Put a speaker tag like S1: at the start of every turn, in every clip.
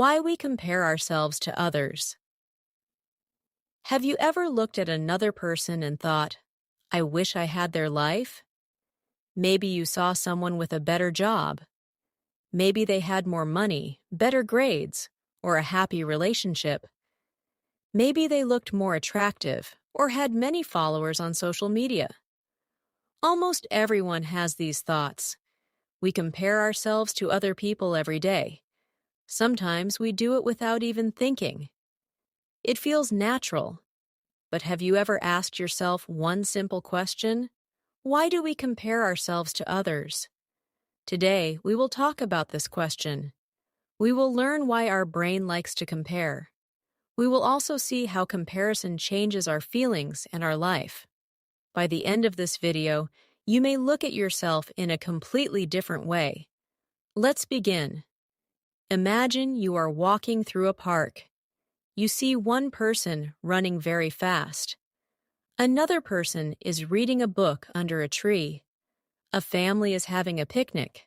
S1: Why we compare ourselves to others. Have you ever looked at another person and thought, I wish I had their life? Maybe you saw someone with a better job. Maybe they had more money, better grades, or a happy relationship. Maybe they looked more attractive or had many followers on social media. Almost everyone has these thoughts. We compare ourselves to other people every day. Sometimes we do it without even thinking. It feels natural. But have you ever asked yourself one simple question? Why do we compare ourselves to others? Today, we will talk about this question. We will learn why our brain likes to compare. We will also see how comparison changes our feelings and our life. By the end of this video, you may look at yourself in a completely different way. Let's begin. Imagine you are walking through a park. You see one person running very fast. Another person is reading a book under a tree. A family is having a picnic.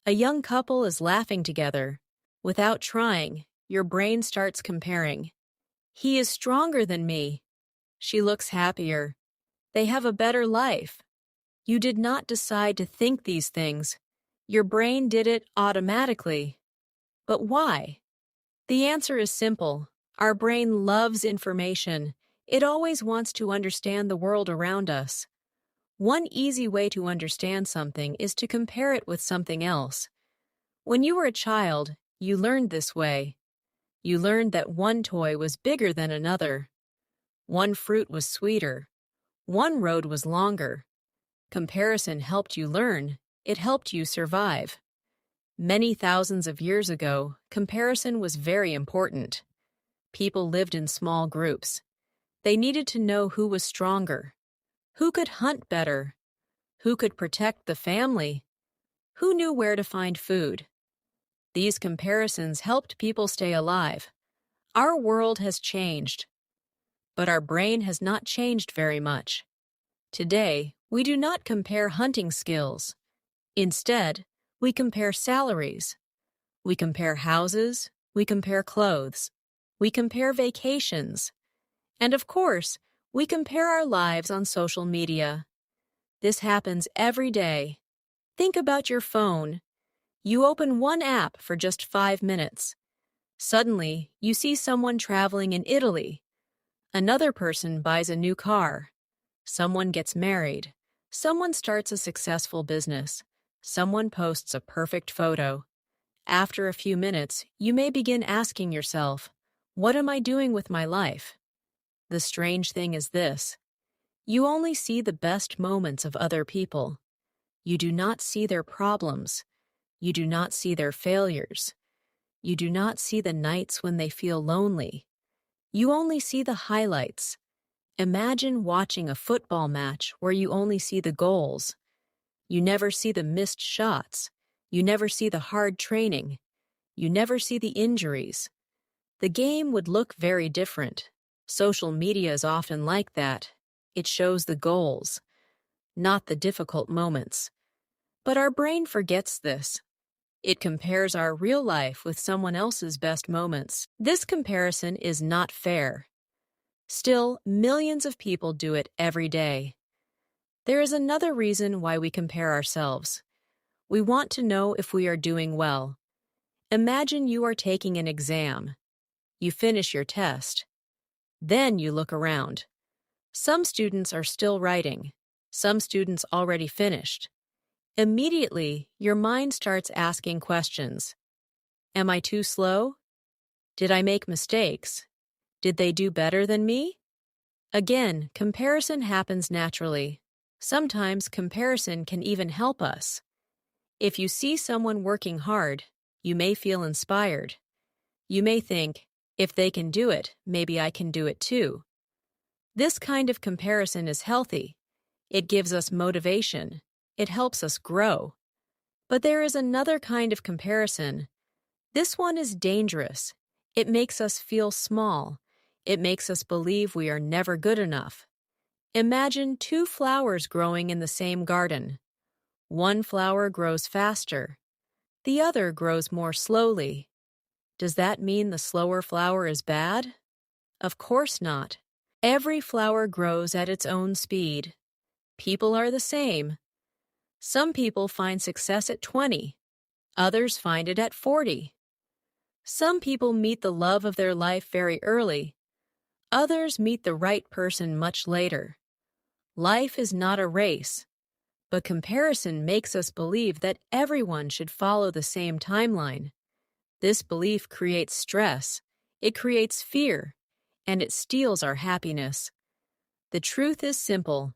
S1: A young couple is laughing together. Without trying, your brain starts comparing. He is stronger than me. She looks happier. They have a better life. You did not decide to think these things. Your brain did it automatically. But why? The answer is simple. Our brain loves information. It always wants to understand the world around us. One easy way to understand something is to compare it with something else. When you were a child, you learned this way. You learned that one toy was bigger than another. One fruit was sweeter. One road was longer. Comparison helped you learn. It helped you survive. Many thousands of years ago, comparison was very important. People lived in small groups. They needed to know who was stronger, who could hunt better, who could protect the family, who knew where to find food. These comparisons helped people stay alive. Our world has changed, but our brain has not changed very much. Today, we do not compare hunting skills. Instead, we compare salaries. We compare houses. We compare clothes. We compare vacations. And of course, we compare our lives on social media. This happens every day. Think about your phone. You open one app for just 5 minutes. Suddenly, you see someone traveling in Italy. Another person buys a new car. Someone gets married. Someone starts a successful business. Someone posts a perfect photo. After a few minutes, you may begin asking yourself, what am I doing with my life? The strange thing is this. You only see the best moments of other people. You do not see their problems. You do not see their failures. You do not see the nights when they feel lonely. You only see the highlights. Imagine watching a football match where you only see the goals. You never see the missed shots. You never see the hard training. You never see the injuries. The game would look very different. Social media is often like that. It shows the goals, not the difficult moments. But our brain forgets this. It compares our real life with someone else's best moments. This comparison is not fair. Still, millions of people do it every day. There is another reason why we compare ourselves. We want to know if we are doing well. Imagine you are taking an exam. You finish your test. Then you look around. Some students are still writing. Some students already finished. Immediately, your mind starts asking questions. Am I too slow? Did I make mistakes? Did they do better than me? Again, comparison happens naturally. Sometimes comparison can even help us. If you see someone working hard, you may feel inspired. You may think, if they can do it, maybe I can do it too. This kind of comparison is healthy. It gives us motivation. It helps us grow. But there is another kind of comparison. This one is dangerous. It makes us feel small. It makes us believe we are never good enough. Imagine 2 flowers growing in the same garden. One flower grows faster. The other grows more slowly. Does that mean the slower flower is bad? Of course not. Every flower grows at its own speed. People are the same. Some people find success at 20. Others find it at 40. Some people meet the love of their life very early. Others meet the right person much later. Life is not a race, but comparison makes us believe that everyone should follow the same timeline. This belief creates stress, it creates fear, and it steals our happiness. The truth is simple.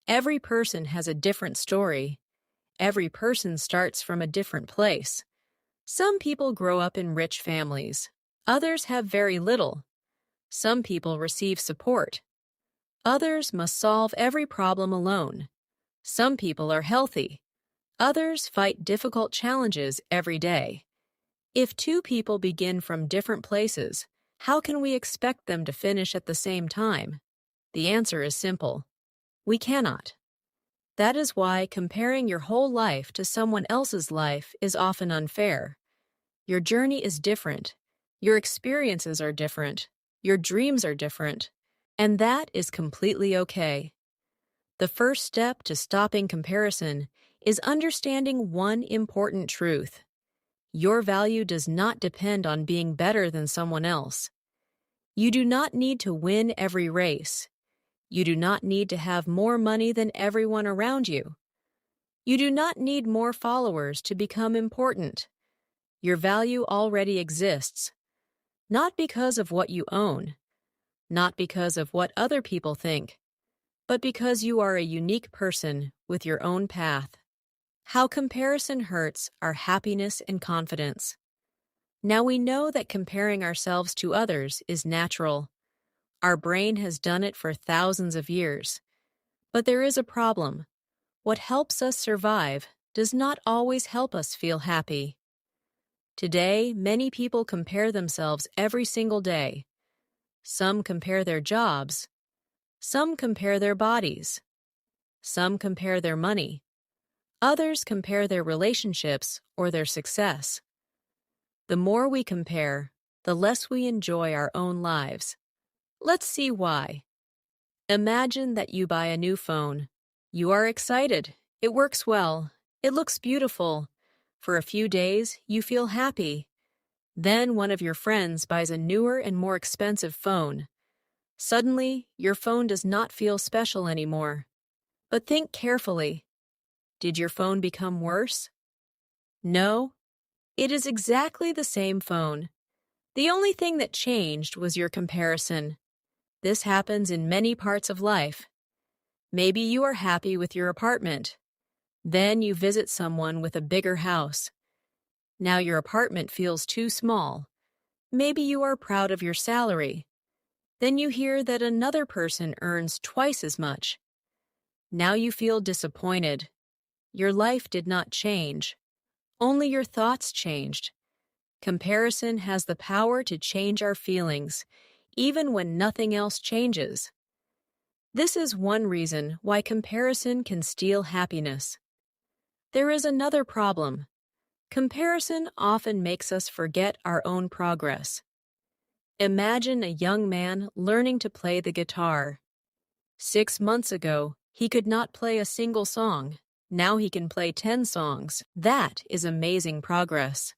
S1: Every person has a different story. Every person starts from a different place. Some people grow up in rich families. Others have very little. Some people receive support. Others must solve every problem alone. Some people are healthy. Others fight difficult challenges every day. If two people begin from different places, how can we expect them to finish at the same time? The answer is simple. We cannot. That is why comparing your whole life to someone else's life is often unfair. Your journey is different. Your experiences are different. Your dreams are different. And that is completely okay. The first step to stopping comparison is understanding one important truth. Your value does not depend on being better than someone else. You do not need to win every race. You do not need to have more money than everyone around you. You do not need more followers to become important. Your value already exists, not because of what you own, not because of what other people think, but because you are a unique person with your own path. How comparison hurts our happiness and confidence. Now we know that comparing ourselves to others is natural. Our brain has done it for thousands of years. But there is a problem. What helps us survive does not always help us feel happy. Today, many people compare themselves every single day. Some compare their jobs. Some compare their bodies. Some compare their money. Others compare their relationships or their success. The more we compare, the less we enjoy our own lives. Let's see why. Imagine that you buy a new phone. You are excited. It works well. It looks beautiful. For a few days, you feel happy. Then one of your friends buys a newer and more expensive phone. Suddenly, your phone does not feel special anymore. But think carefully. Did your phone become worse? No. It is exactly the same phone. The only thing that changed was your comparison. This happens in many parts of life. Maybe you are happy with your apartment. Then you visit someone with a bigger house. Now your apartment feels too small. Maybe you are proud of your salary. Then you hear that another person earns twice as much. Now you feel disappointed. Your life did not change. Only your thoughts changed. Comparison has the power to change our feelings, even when nothing else changes. This is one reason why comparison can steal happiness. There is another problem. Comparison often makes us forget our own progress. Imagine a young man learning to play the guitar. 6 months ago, he could not play a single song. Now he can play 10 songs. That is amazing progress.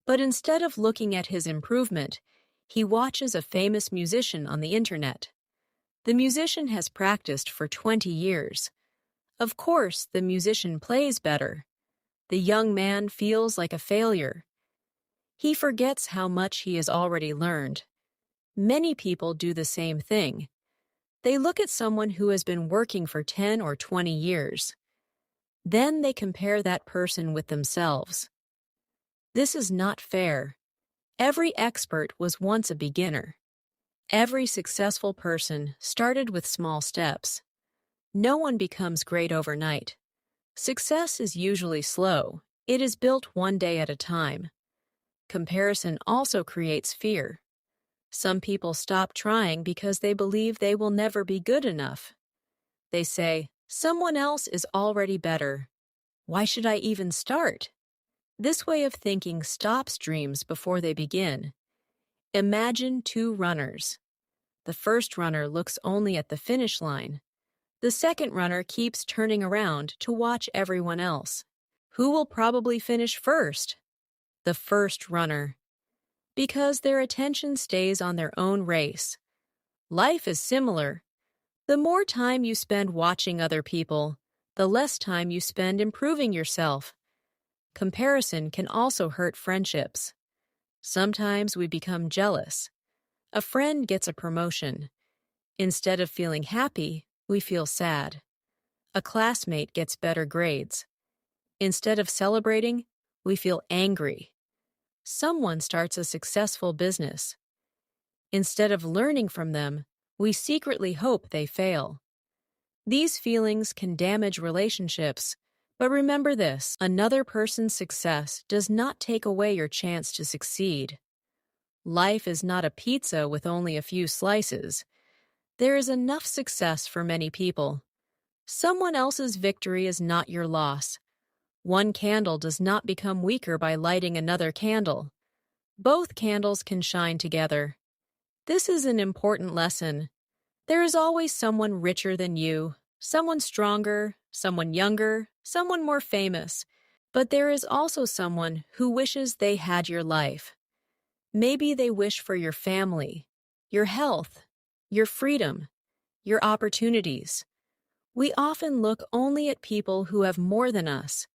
S1: But instead of looking at his improvement, he watches a famous musician on the internet. The musician has practiced for 20 years. Of course, the musician plays better. The young man feels like a failure. He forgets how much he has already learned. Many people do the same thing. They look at someone who has been working for 10 or 20 years. Then they compare that person with themselves. This is not fair. Every expert was once a beginner. Every successful person started with small steps. No one becomes great overnight. Success is usually slow. It is built one day at a time. Comparison also creates fear. Some people stop trying because they believe they will never be good enough. They say, "Someone else is already better. Why should I even start?" This way of thinking stops dreams before they begin. Imagine two runners. The first runner looks only at the finish line. The second runner keeps turning around to watch everyone else. Who will probably finish first? The first runner. Because their attention stays on their own race. Life is similar. The more time you spend watching other people, the less time you spend improving yourself. Comparison can also hurt friendships. Sometimes we become jealous. A friend gets a promotion. Instead of feeling happy, we feel sad. A classmate gets better grades. Instead of celebrating, we feel angry. Someone starts a successful business. Instead of learning from them, we secretly hope they fail. These feelings can damage relationships, but remember this: another person's success does not take away your chance to succeed. Life is not a pizza with only a few slices. There is enough success for many people. Someone else's victory is not your loss. One candle does not become weaker by lighting another candle. Both candles can shine together. This is an important lesson. There is always someone richer than you, someone stronger, someone younger, someone more famous. But there is also someone who wishes they had your life. Maybe they wish for your family, your health, your freedom, your opportunities. We often look only at people who have more than us.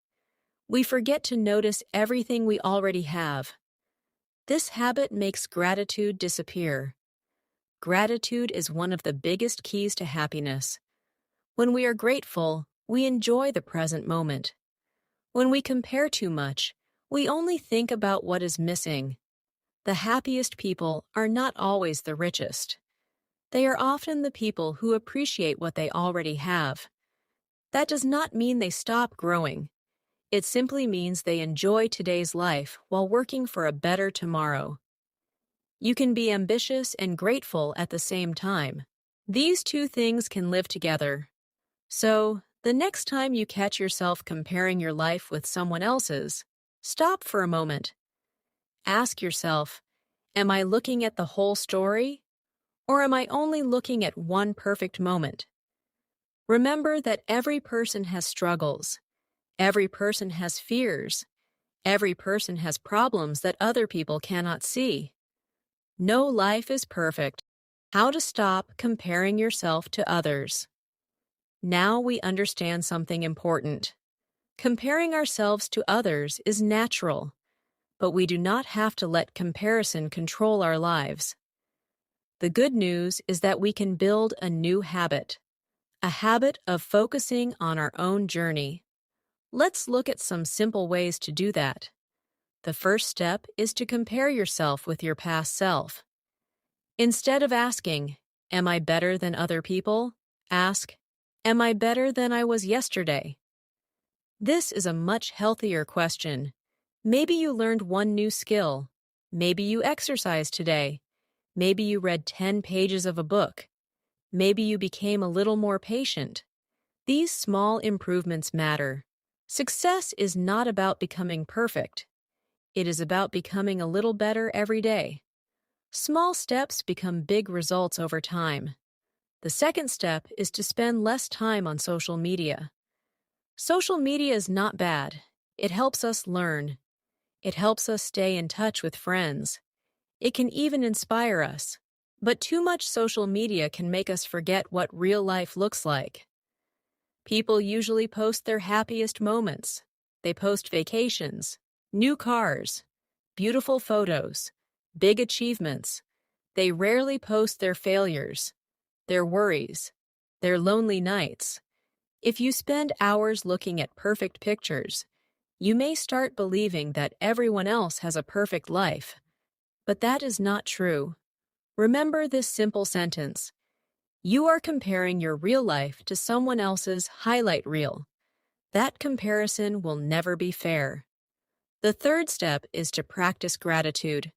S1: We forget to notice everything we already have. This habit makes gratitude disappear. Gratitude is one of the biggest keys to happiness. When we are grateful, we enjoy the present moment. When we compare too much, we only think about what is missing. The happiest people are not always the richest. They are often the people who appreciate what they already have. That does not mean they stop growing. It simply means they enjoy today's life while working for a better tomorrow. You can be ambitious and grateful at the same time. These two things can live together. So, the next time you catch yourself comparing your life with someone else's, stop for a moment. Ask yourself, am I looking at the whole story? Or am I only looking at one perfect moment? Remember that every person has struggles. Every person has fears. Every person has problems that other people cannot see. No life is perfect. How to stop comparing yourself to others. Now we understand something important. Comparing ourselves to others is natural, but we do not have to let comparison control our lives. The good news is that we can build a new habit, a habit of focusing on our own journey. Let's look at some simple ways to do that. The first step is to compare yourself with your past self. Instead of asking, "Am I better than other people?" ask, "Am I better than I was yesterday?" This is a much healthier question. Maybe you learned one new skill. Maybe you exercised today. Maybe you read 10 pages of a book. Maybe you became a little more patient. These small improvements matter. Success is not about becoming perfect. It is about becoming a little better every day. Small steps become big results over time. The second step is to spend less time on social media. Social media is not bad. It helps us learn. It helps us stay in touch with friends. It can even inspire us. But too much social media can make us forget what real life looks like. People usually post their happiest moments. They post vacations, new cars, beautiful photos, big achievements. They rarely post their failures, their worries, their lonely nights. If you spend hours looking at perfect pictures, you may start believing that everyone else has a perfect life. But that is not true. Remember this simple sentence. You are comparing your real life to someone else's highlight reel. That comparison will never be fair. The third step is to practice gratitude.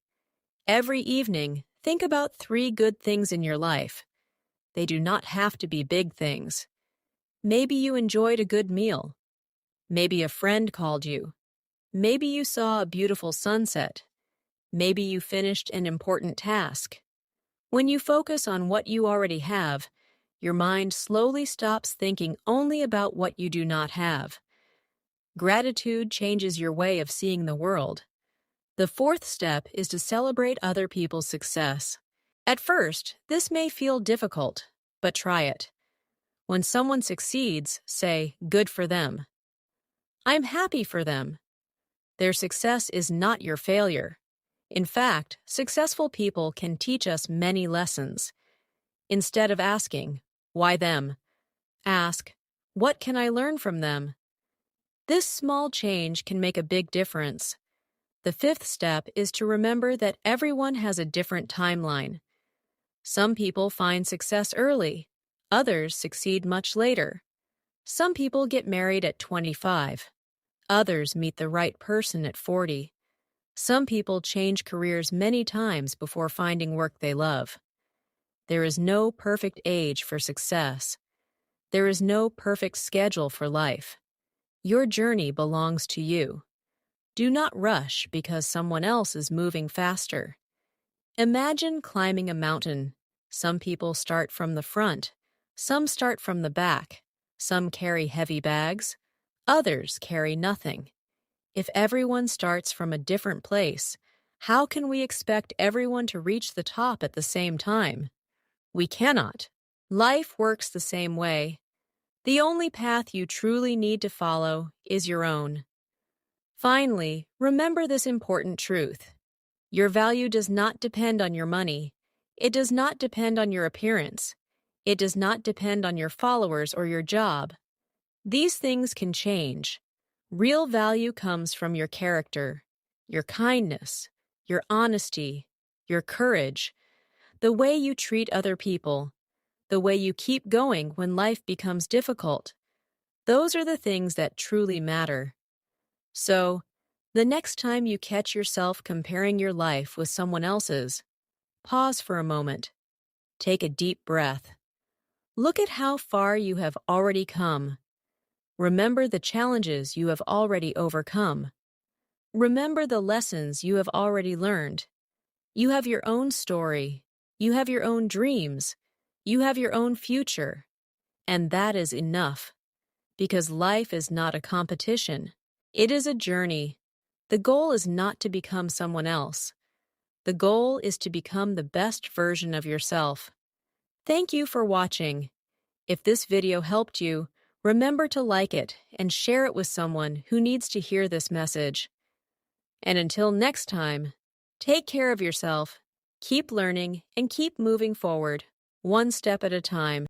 S1: Every evening, think about 3 good things in your life. They do not have to be big things. Maybe you enjoyed a good meal. Maybe a friend called you. Maybe you saw a beautiful sunset. Maybe you finished an important task. When you focus on what you already have, your mind slowly stops thinking only about what you do not have. Gratitude changes your way of seeing the world. The fourth step is to celebrate other people's success. At first, this may feel difficult, but try it. When someone succeeds, say, "Good for them." "I'm happy for them." Their success is not your failure. In fact, successful people can teach us many lessons. Instead of asking, "Why them?" ask, "What can I learn from them?" This small change can make a big difference. The fifth step is to remember that everyone has a different timeline. Some people find success early, others succeed much later. Some people get married at 25, others meet the right person at 40. Some people change careers many times before finding work they love. There is no perfect age for success. There is no perfect schedule for life. Your journey belongs to you. Do not rush because someone else is moving faster. Imagine climbing a mountain. Some people start from the front. Some start from the back. Some carry heavy bags. Others carry nothing. If everyone starts from a different place, how can we expect everyone to reach the top at the same time? We cannot. Life works the same way. The only path you truly need to follow is your own. Finally, remember this important truth. Your value does not depend on your money. It does not depend on your appearance. It does not depend on your followers or your job. These things can change. Real value comes from your character, your kindness, your honesty, your courage, the way you treat other people, the way you keep going when life becomes difficult. Those are the things that truly matter. So, the next time you catch yourself comparing your life with someone else's, pause for a moment. Take a deep breath. Look at how far you have already come. Remember the challenges you have already overcome. Remember the lessons you have already learned. You have your own story. You have your own dreams. You have your own future. And that is enough. Because life is not a competition. It is a journey. The goal is not to become someone else. The goal is to become the best version of yourself. Thank you for watching. If this video helped you, remember to like it and share it with someone who needs to hear this message. And until next time, take care of yourself, keep learning, and keep moving forward, one step at a time.